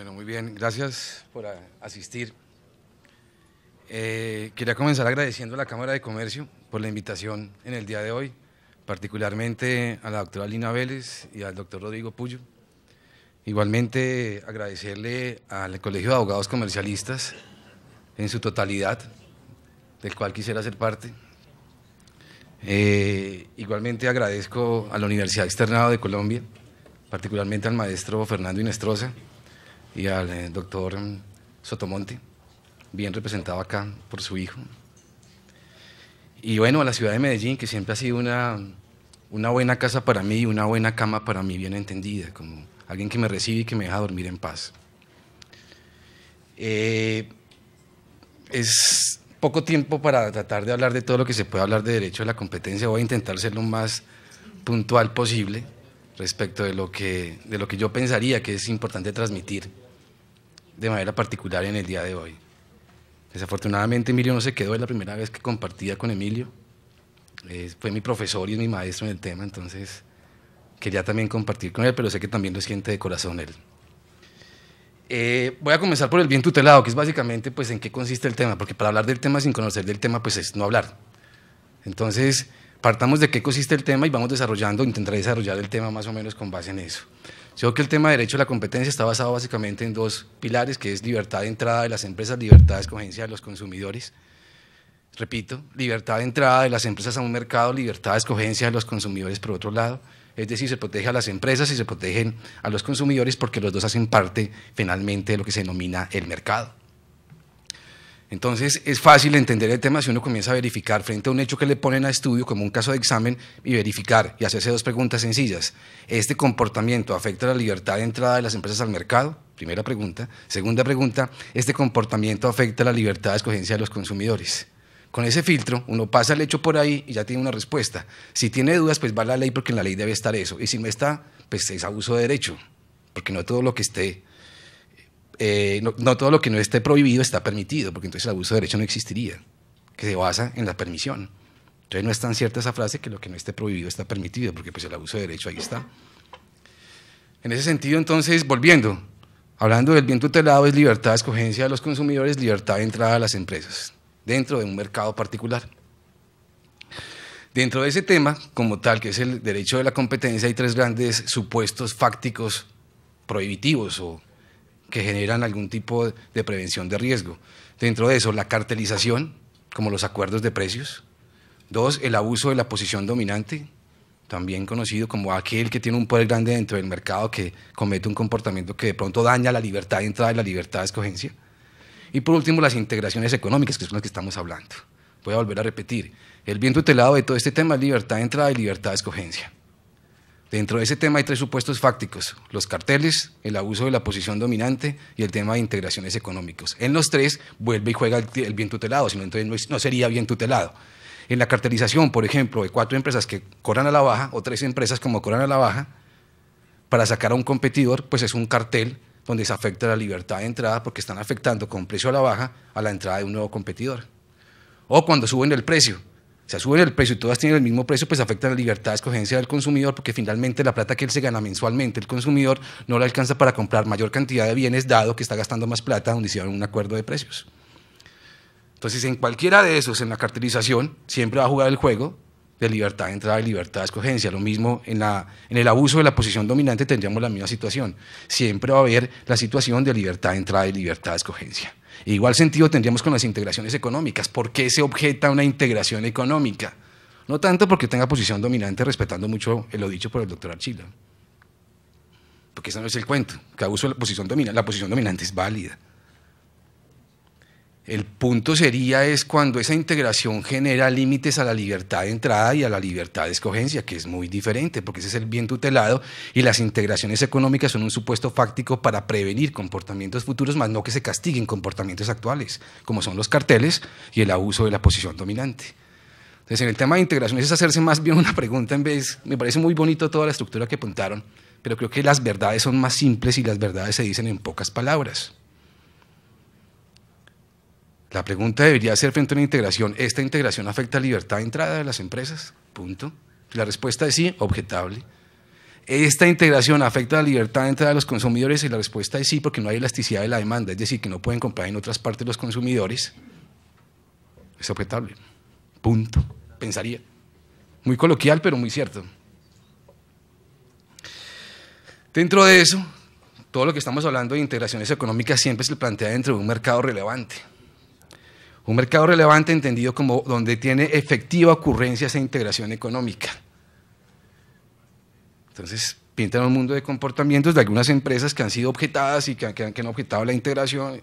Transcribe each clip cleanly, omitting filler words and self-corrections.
Bueno, muy bien, gracias por asistir. Quería comenzar agradeciendo a la Cámara de Comercio por la invitación en el día de hoy, particularmente a la doctora Lina Vélez y al doctor Rodrigo Puyo. Igualmente agradecerle al Colegio de Abogados Comercialistas en su totalidad, del cual quisiera ser parte. Igualmente agradezco a la Universidad Externado de Colombia, particularmente al maestro Fernando Inestrosa y al doctor Sotomonte, bien representado acá por su hijo. Y bueno, a la ciudad de Medellín, que siempre ha sido una buena casa para mí, una buena cama para mí, bien entendida, como alguien que me recibe y que me deja dormir en paz. Es poco tiempo para tratar de hablar de todo lo que se puede hablar de derecho de la competencia. Voy a intentar ser lo más puntual posible respecto de lo que yo pensaría que es importante transmitir de manera particular en el día de hoy. Desafortunadamente Emilio no se quedó, es la primera vez que compartía con Emilio, fue mi profesor y es mi maestro en el tema, entonces quería también compartir con él, pero sé que también lo siente de corazón él. Voy a comenzar por el bien tutelado, que es básicamente pues en qué consiste el tema, porque para hablar del tema sin conocer del tema pues es no hablar. Entonces partamos de qué consiste el tema y vamos desarrollando, intentaré desarrollar el tema más o menos con base en eso. Yo creo que el tema de derecho a la competencia está basado básicamente en dos pilares, que es libertad de entrada de las empresas, libertad de escogencia de los consumidores. Repito, libertad de entrada de las empresas a un mercado, libertad de escogencia de los consumidores por otro lado. Es decir, se protege a las empresas y se protegen a los consumidores porque los dos hacen parte finalmente de lo que se denomina el mercado. Entonces es fácil entender el tema si uno comienza a verificar frente a un hecho que le ponen a estudio como un caso de examen y verificar y hacerse dos preguntas sencillas. ¿Este comportamiento afecta la libertad de entrada de las empresas al mercado? Primera pregunta. Segunda pregunta, ¿este comportamiento afecta la libertad de escogencia de los consumidores? Con ese filtro uno pasa el hecho por ahí y ya tiene una respuesta. Si tiene dudas, pues va a la ley porque en la ley debe estar eso. Y si no está, pues es abuso de derecho, porque no todo lo que esté no todo lo que no esté prohibido está permitido, porque entonces el abuso de derecho no existiría, que se basa en la permisión. Entonces no es tan cierta esa frase que lo que no esté prohibido está permitido, porque pues el abuso de derecho ahí está. En ese sentido, entonces, volviendo, hablando del bien tutelado, es libertad de escogencia de los consumidores, libertad de entrada a las empresas, dentro de un mercado particular. Dentro de ese tema, como tal, que es el derecho de la competencia, hay tres grandes supuestos fácticos prohibitivos o que generan algún tipo de prevención de riesgo. Dentro de eso, la cartelización, como los acuerdos de precios. Dos, el abuso de la posición dominante, también conocido como aquel que tiene un poder grande dentro del mercado que comete un comportamiento que de pronto daña la libertad de entrada y la libertad de escogencia. Y por último, las integraciones económicas, que son las que estamos hablando. Voy a volver a repetir, el bien tutelado de todo este tema es libertad de entrada y libertad de escogencia. Dentro de ese tema hay tres supuestos fácticos, los carteles, el abuso de la posición dominante y el tema de integraciones económicos. En los tres vuelve y juega el bien tutelado, sino entonces no sería bien tutelado. En la cartelización, por ejemplo, de 4 empresas que cobran a la baja o 3 empresas como cobran a la baja, para sacar a un competidor, pues es un cartel donde se afecta la libertad de entrada porque están afectando con precio a la baja a la entrada de un nuevo competidor. O cuando suben el precio. O sea, suben el precio y todas tienen el mismo precio, pues afecta la libertad de escogencia del consumidor porque finalmente la plata que él se gana mensualmente, el consumidor no le alcanza para comprar mayor cantidad de bienes dado que está gastando más plata donde hicieron un acuerdo de precios. Entonces, en cualquiera de esos, en la cartelización, siempre va a jugar el juego de libertad de entrada y libertad de escogencia. Lo mismo en el abuso de la posición dominante tendríamos la misma situación. Siempre va a haber la situación de libertad de entrada y libertad de escogencia. En igual sentido tendríamos con las integraciones económicas. ¿Por qué se objeta una integración económica? No tanto porque tenga posición dominante, respetando mucho lo dicho por el doctor Archila, porque ese no es el cuento, que abuso de la posición dominante es válida. El punto sería es cuando esa integración genera límites a la libertad de entrada y a la libertad de escogencia, que es muy diferente, porque ese es el bien tutelado y las integraciones económicas son un supuesto fáctico para prevenir comportamientos futuros, más no que se castiguen comportamientos actuales, como son los carteles y el abuso de la posición dominante. Entonces, en el tema de integración es hacerse más bien una pregunta en vez, me parece muy bonito toda la estructura que apuntaron, pero creo que las verdades son más simples y las verdades se dicen en pocas palabras. La pregunta debería ser frente a una integración, ¿esta integración afecta la libertad de entrada de las empresas? Punto. La respuesta es sí, objetable. ¿Esta integración afecta la libertad de entrada de los consumidores? Y la respuesta es sí, porque no hay elasticidad de la demanda, es decir, que no pueden comprar en otras partes los consumidores. Es objetable. Punto. Pensaría. Muy coloquial, pero muy cierto. Dentro de eso, todo lo que estamos hablando de integraciones económicas siempre se plantea dentro de un mercado relevante. Un mercado relevante entendido como donde tiene efectiva ocurrencia esa integración económica. Entonces, pintan un mundo de comportamientos de algunas empresas que han sido objetadas y que han objetado la integración.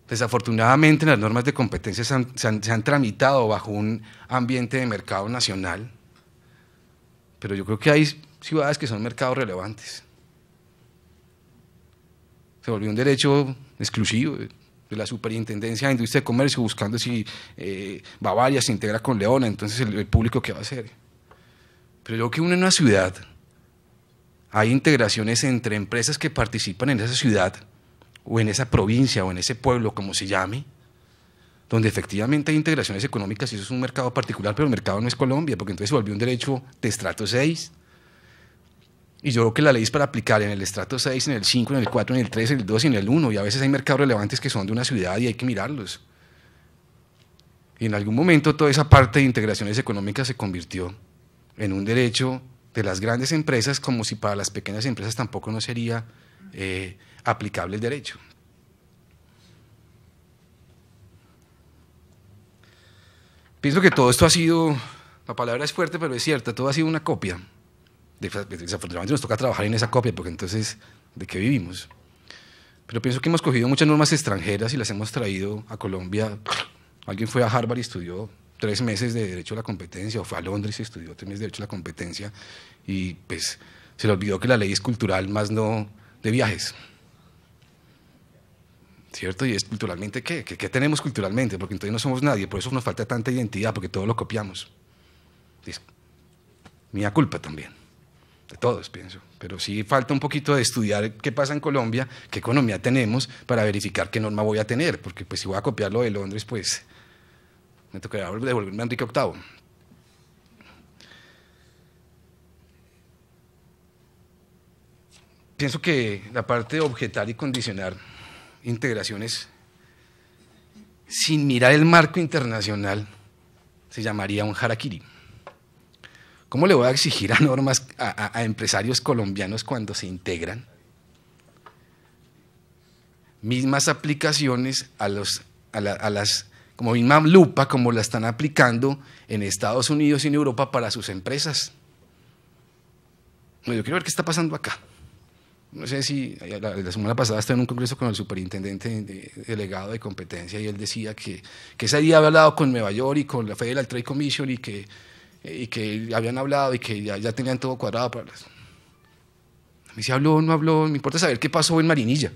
Desafortunadamente, las normas de competencia se han tramitado bajo un ambiente de mercado nacional, pero yo creo que hay ciudades que son mercados relevantes. Se volvió un derecho exclusivo de la Superintendencia de Industria y Comercio, buscando si Bavaria se integra con Leona, entonces el público ¿qué va a hacer? Pero yo creo que en una ciudad hay integraciones entre empresas que participan en esa ciudad, o en esa provincia, o en ese pueblo, como se llame, donde efectivamente hay integraciones económicas, y eso es un mercado particular, pero el mercado no es Colombia, porque entonces se volvió un derecho de estrato 6, y yo creo que la ley es para aplicar en el estrato 6, en el 5, en el 4, en el 3, en el 2 y en el 1, y a veces hay mercados relevantes que son de una ciudad y hay que mirarlos. Y en algún momento toda esa parte de integraciones económicas se convirtió en un derecho de las grandes empresas, como si para las pequeñas empresas tampoco no sería aplicable el derecho. Pienso que todo esto ha sido, la palabra es fuerte, pero es cierta, todo ha sido una copia. Desafortunadamente nos toca trabajar en esa copia, porque entonces, ¿de qué vivimos? Pero pienso que hemos cogido muchas normas extranjeras y las hemos traído a Colombia. Alguien fue a Harvard y estudió 3 meses de Derecho a la Competencia, o fue a Londres y estudió 3 meses de Derecho a la Competencia, y pues se le olvidó que la ley es cultural, más no de viajes. ¿Cierto? Y es culturalmente, ¿qué tenemos culturalmente? Porque entonces no somos nadie, por eso nos falta tanta identidad, porque todo lo copiamos. Es mía culpa también, de todos pienso, pero sí falta un poquito de estudiar qué pasa en Colombia, qué economía tenemos, para verificar qué norma voy a tener, porque pues si voy a copiar lo de Londres, pues me tocará devolverme a Enrique VIII. Pienso que la parte de objetar y condicionar integraciones sin mirar el marco internacional se llamaría un harakiri. ¿Cómo le voy a exigir a normas a empresarios colombianos cuando se integran mismas aplicaciones a las como misma lupa como la están aplicando en Estados Unidos y en Europa para sus empresas? Yo quiero ver qué está pasando acá. No sé si la semana pasada estaba en un congreso con el superintendente delegado de competencia y él decía que ese día había hablado con Nueva York y con la Federal Trade Commission y que habían hablado y que ya tenían todo cuadrado para las... A mí si habló o no habló, me importa saber qué pasó en Marinilla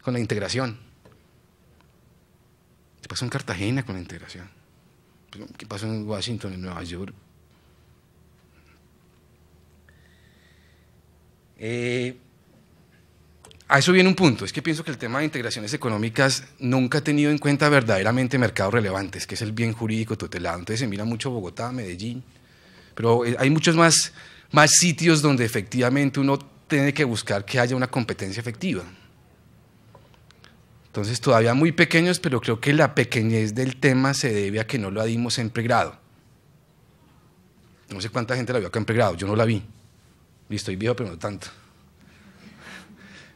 con la integración. ¿Qué pasó en Cartagena con la integración? ¿Qué pasó en Washington, en Nueva York? A eso viene un punto, es que pienso que el tema de integraciones económicas nunca ha tenido en cuenta verdaderamente mercados relevantes, que es el bien jurídico tutelado. Entonces se mira mucho Bogotá, Medellín, pero hay muchos más sitios donde efectivamente uno tiene que buscar que haya una competencia efectiva. Entonces todavía muy pequeños, pero creo que la pequeñez del tema se debe a que no lo dimos en pregrado. No sé cuánta gente la vio acá en pregrado, yo no la vi, y estoy viejo pero no tanto.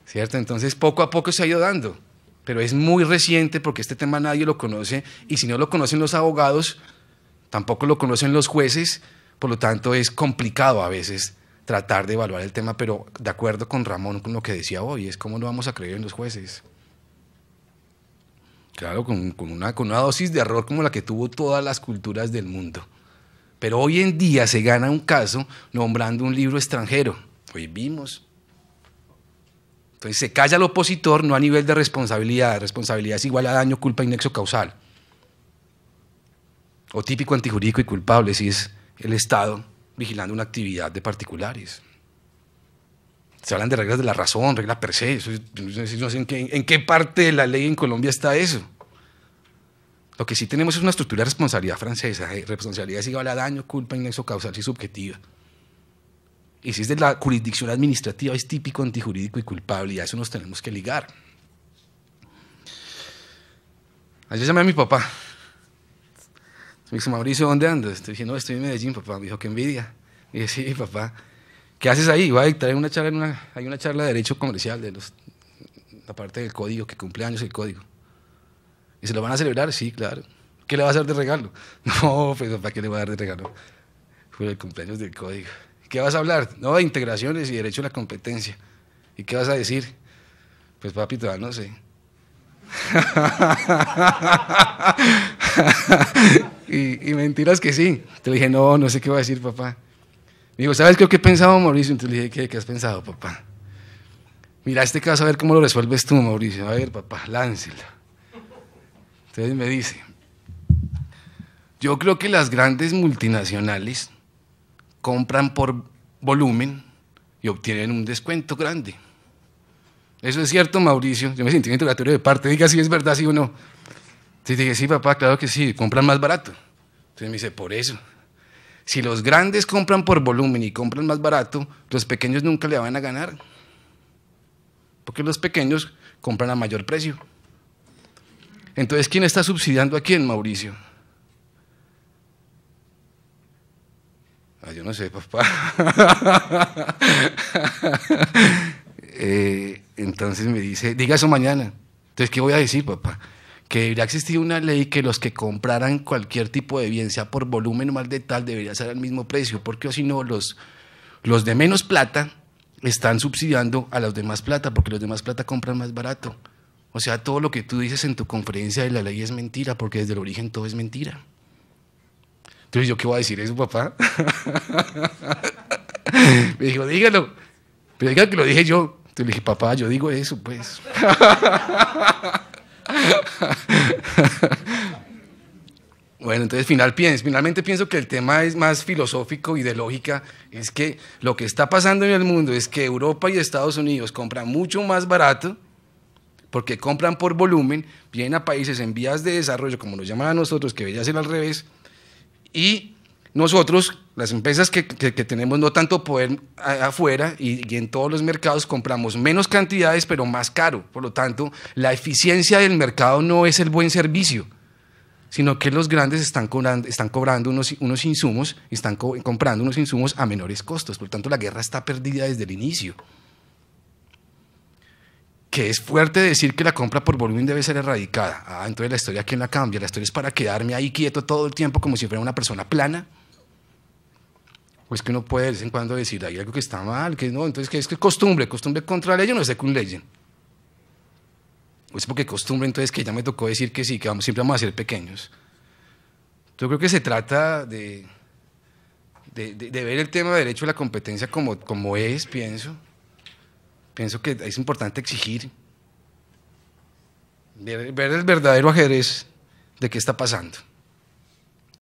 ¿Cierto? Entonces poco a poco se ha ido dando, pero es muy reciente porque este tema nadie lo conoce, y si no lo conocen los abogados, tampoco lo conocen los jueces, por lo tanto es complicado a veces tratar de evaluar el tema, pero de acuerdo con Ramón, con lo que decía hoy, es cómo no vamos a creer en los jueces. Claro, con una dosis de error como la que tuvo todas las culturas del mundo. Pero hoy en día se gana un caso nombrando un libro extranjero, hoy vimos. Entonces se calla al opositor no a nivel de responsabilidad es igual a daño, culpa y nexo causal. O típico antijurídico y culpable si es el Estado vigilando una actividad de particulares. Se hablan de reglas de la razón, regla per se, no sé en qué parte de la ley en Colombia está eso. Lo que sí tenemos es una estructura de responsabilidad francesa, responsabilidad es igual a daño, culpa y nexo causal y subjetiva. Y si es de la jurisdicción administrativa, es típico antijurídico y culpable, y a eso nos tenemos que ligar. Ayer llamé a mi papá. Me dice, Mauricio, ¿dónde andas? Te dije, no, estoy en Medellín, papá. Me dijo, qué envidia. Y dije, sí, papá. ¿Qué haces ahí? Voy a dictar una charla, hay una charla de derecho comercial, la parte del código, que cumple años el código. ¿Y se lo van a celebrar? Sí, claro. ¿Qué le vas a dar de regalo? No, pues, papá, ¿qué le voy a dar de regalo? Fue el cumpleaños del código. ¿Qué vas a hablar? No, de integraciones y derecho a la competencia. ¿Y qué vas a decir? Pues, papi, todavía no sé. y mentiras que sí. Te dije, no, no sé qué voy a decir, papá. Me dijo, ¿sabes qué he pensado, Mauricio? Entonces le dije, ¿qué has pensado, papá? Mira este caso, a ver cómo lo resuelves tú, Mauricio. A ver, papá, láncelo. Entonces me dice, yo creo que las grandes multinacionales compran por volumen y obtienen un descuento grande. ¿Eso es cierto, Mauricio? Yo me sentí en interrogatorio de parte, diga si es verdad, sí o no. Entonces dije, sí, papá, claro que sí, compran más barato. Entonces me dice, por eso. Si los grandes compran por volumen y compran más barato, los pequeños nunca le van a ganar. Porque los pequeños compran a mayor precio. Entonces, ¿quién está subsidiando a quién, Mauricio? Yo no sé, papá. Entonces me dice, diga eso mañana. Entonces, ¿qué voy a decir, papá? Que debería existir una ley que los que compraran cualquier tipo de bien, sea por volumen o más de tal, debería ser al mismo precio, porque si no, los de menos plata están subsidiando a los de más plata, porque los de más plata compran más barato. O sea, todo lo que tú dices en tu conferencia de la ley es mentira, porque desde el origen todo es mentira. Entonces, ¿yo qué voy a decir eso, papá? Me dijo, dígalo, pero diga que lo dije yo. Entonces le dije, papá, yo digo eso, pues. Bueno, entonces finalmente pienso que el tema es más filosófico y de lógica, es que lo que está pasando en el mundo es que Europa y Estados Unidos compran mucho más barato, porque compran por volumen, vienen a países en vías de desarrollo, como nos llaman a nosotros, que debería ser al revés, y nosotros, las empresas que tenemos no tanto poder afuera y en todos los mercados compramos menos cantidades pero más caro. Por lo tanto, la eficiencia del mercado no es el buen servicio, sino que los grandes están cobrando unos insumos, están comprando unos insumos a menores costos. Por lo tanto, la guerra está perdida desde el inicio. Que es fuerte decir que la compra por volumen debe ser erradicada. Entonces la historia, ¿quién la cambia? La historia es para quedarme ahí quieto todo el tiempo como si fuera una persona plana. ¿O es que uno puede de vez en cuando decir, hay algo que está mal, que no? Entonces, ¿qué es que costumbre contra ley o no es con ley? ¿O es porque costumbre, entonces, que ya me tocó decir que sí, que siempre vamos a ser pequeños? Yo creo que se trata de ver el tema de derecho a la competencia como es, pienso. Pienso que es importante exigir, ver el verdadero ajedrez de qué está pasando.